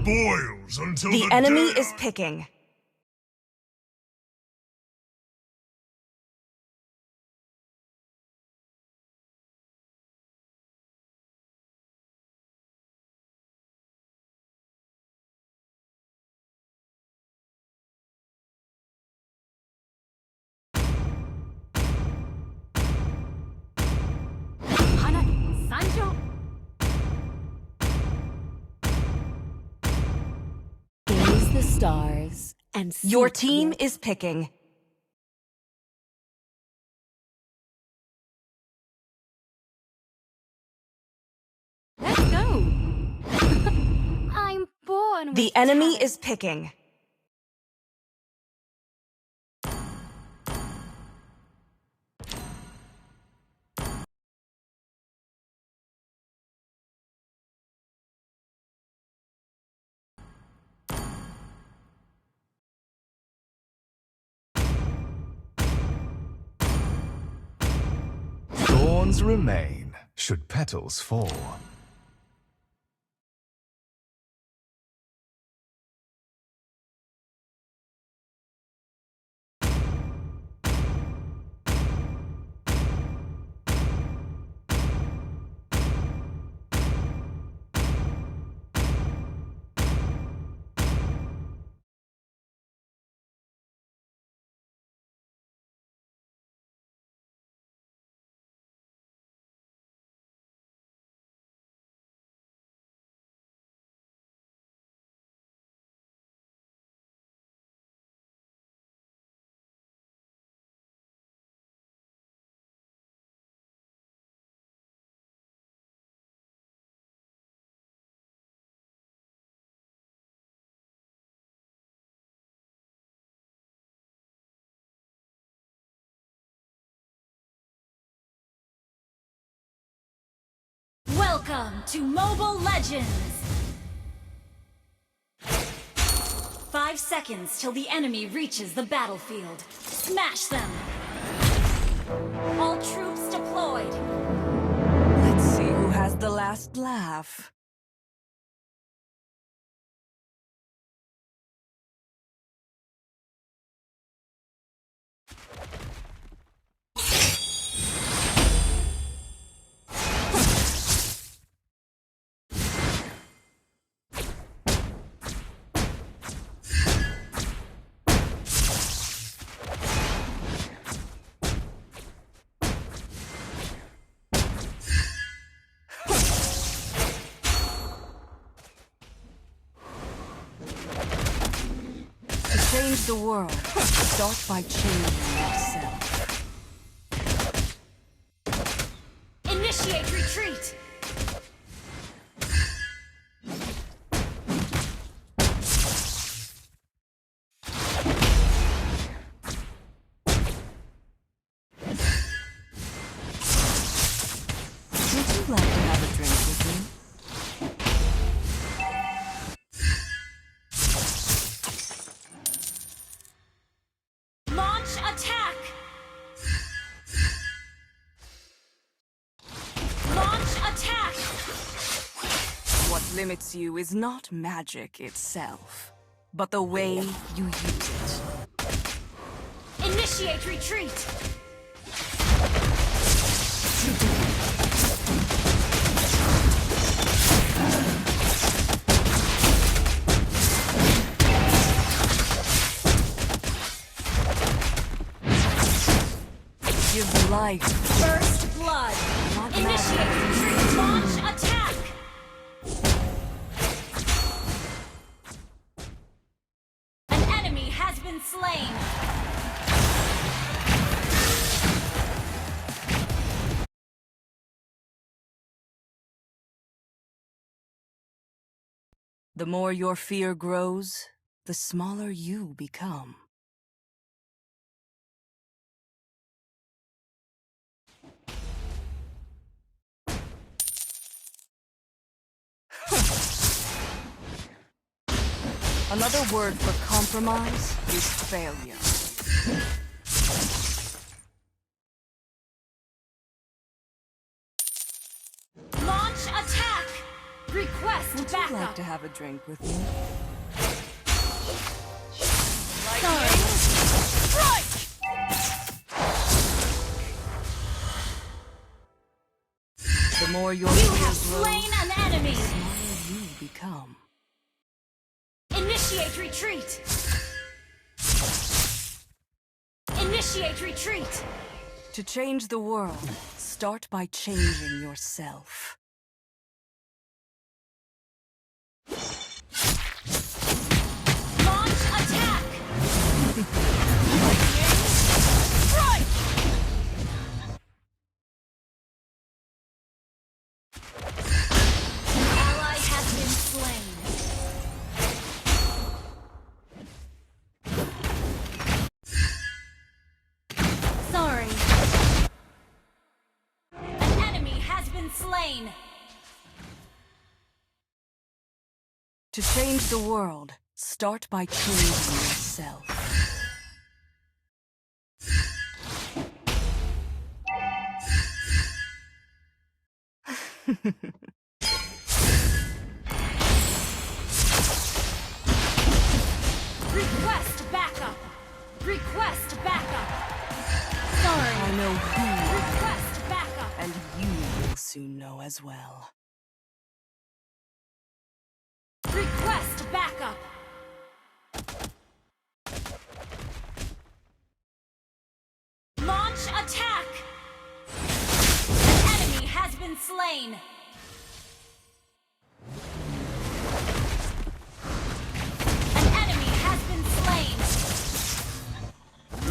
boils until The enemy is picking. Gaze the stars and see Your team is picking. Let's go. I'm born. The enemy is picking. Thorns remain, should petals fall. Welcome to Mobile Legends! 5 seconds till the enemy reaches the battlefield. Smash them! All troops deployed! Let's see who has the last laugh. To change the world, start by changing yourself. Initiate retreat! Would you like to have a drink with me? Launch attack! Launch attack! What limits you is not magic itself, but the way you use it. Initiate retreat! Give life. First blood! Not Initiate matter. retreat! Launch attack! An enemy has been slain! The more your fear grows, the smaller you become. Another word for compromise is failure. Launch attack! Request Would you like backup. to have a drink with me? The more your You fear have grows, slain an enemy. the smaller you become. Initiate retreat. Initiate retreat. To change the world, start by changing yourself. Launch attack. Ally has been slain. Sorry. An enemy has been slain. To change the world, start by changing yourself. Request backup. Request backup. Sorry. I know who, Request backup. and you will soon know as well. Request backup. Launch attack. An enemy has been slain. An enemy has been slain.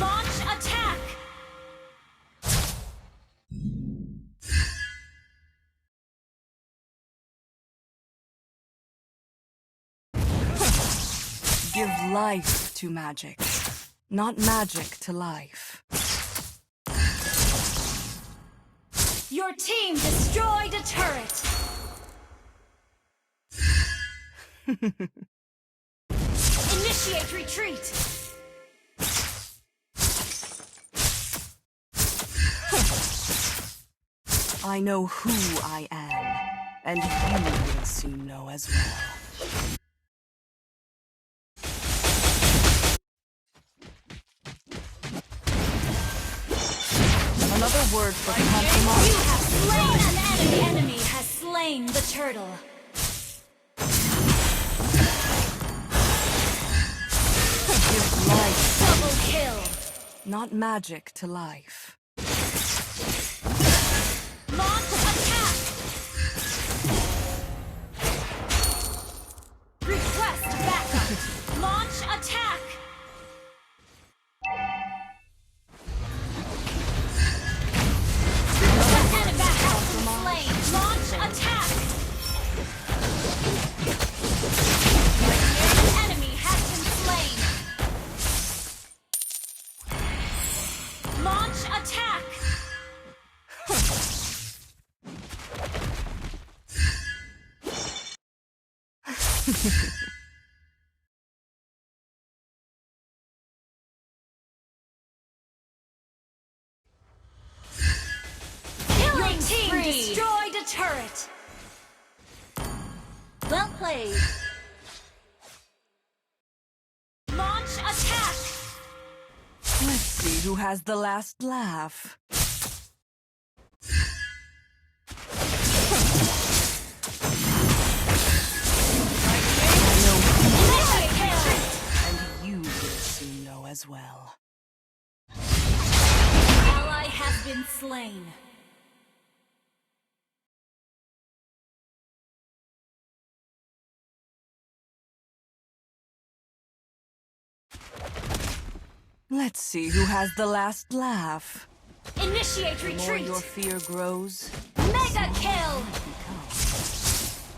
Launch attack. Give life to magic, not magic to life. Your team destroyed a turret. Initiate retreat. I know who I am, and you will soon know as well. Another word for You compromise. have slain an enemy. The enemy has slain the turtle. Give life, Double kill. not magic to life. Launch attack. Request backup. Launch attack. The enemy has been slain. Launch attack. The enemy has been slain. Launch attack. Killing team spree. destroyed a turret. Well played. Launch attack. Let's see who has the last laugh. Initiate kill. And you will soon know as well. Ally has been slain. Let's see who has the last laugh. Initiate The more retreat. your fear grows, Mega kill. become.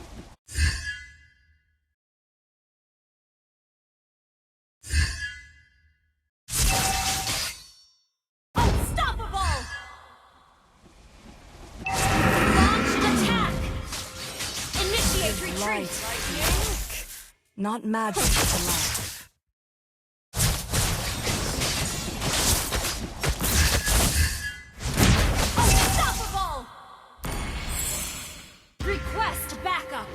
Unstoppable. Launch attack. Initiate retreat. Life, not magic to life. Unstoppable. Request backup.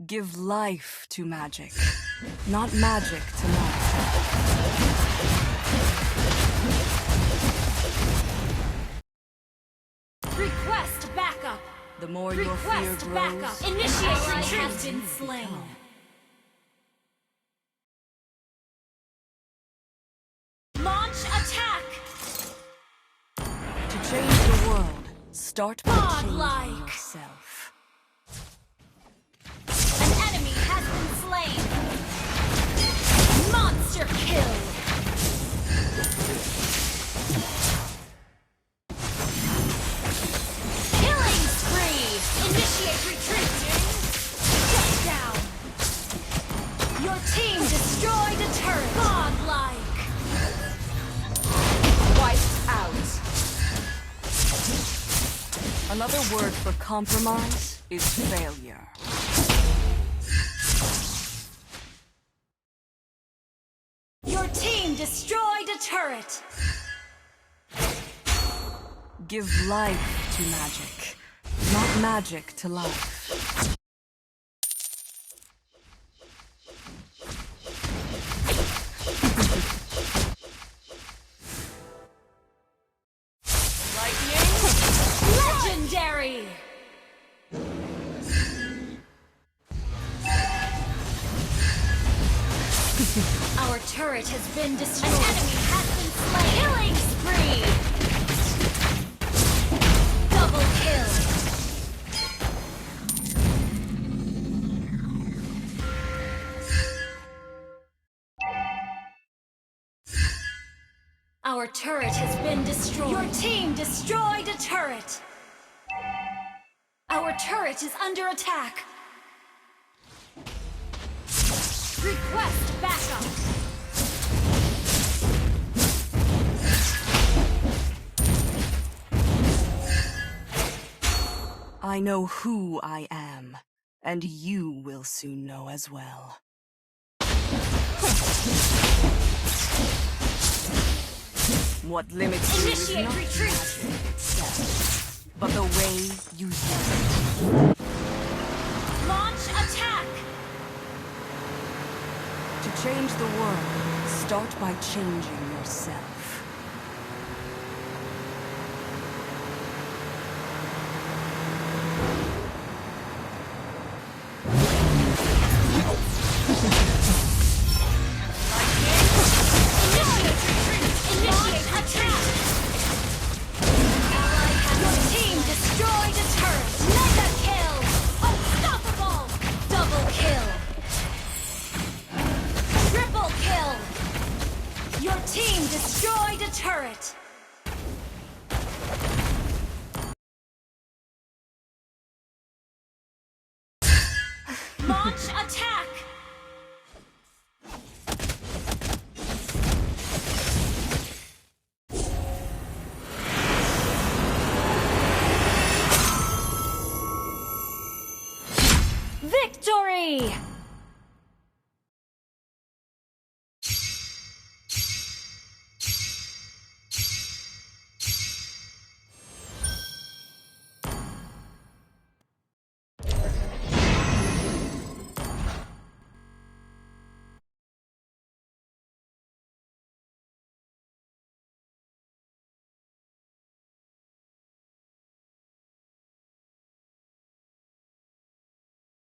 Give life to magic, not magic to life. Request backup. The more your fear Request grows, backup. Initiate retreat. Has been slain. Launch attack. to change the world, start by changing Godlike. yourself. An enemy has been slain. Monster kill. Killing spree. Initiate retreat. Shut down. Your team destroyed a turret. Godlike. Wiped out. Another word for compromise is failure. Your team destroyed a turret. Give life to magic, not magic to life. Legendary. Our turret has been destroyed. An enemy has been slain. Killing spree. Double kill. Our turret has been destroyed. Your team destroyed a turret. Our turret is under attack. Request backup. I know who I am, and you will soon know as well. What limits you is Initiate not retreat. magic itself, but the way you use it. Launch attack. To change the world, start by changing yourself. Initiate retreat. Your team destroyed a turret. Mega kill. Unstoppable. Double kill. Triple kill. Your team destroyed a turret. Launch attack. Victory!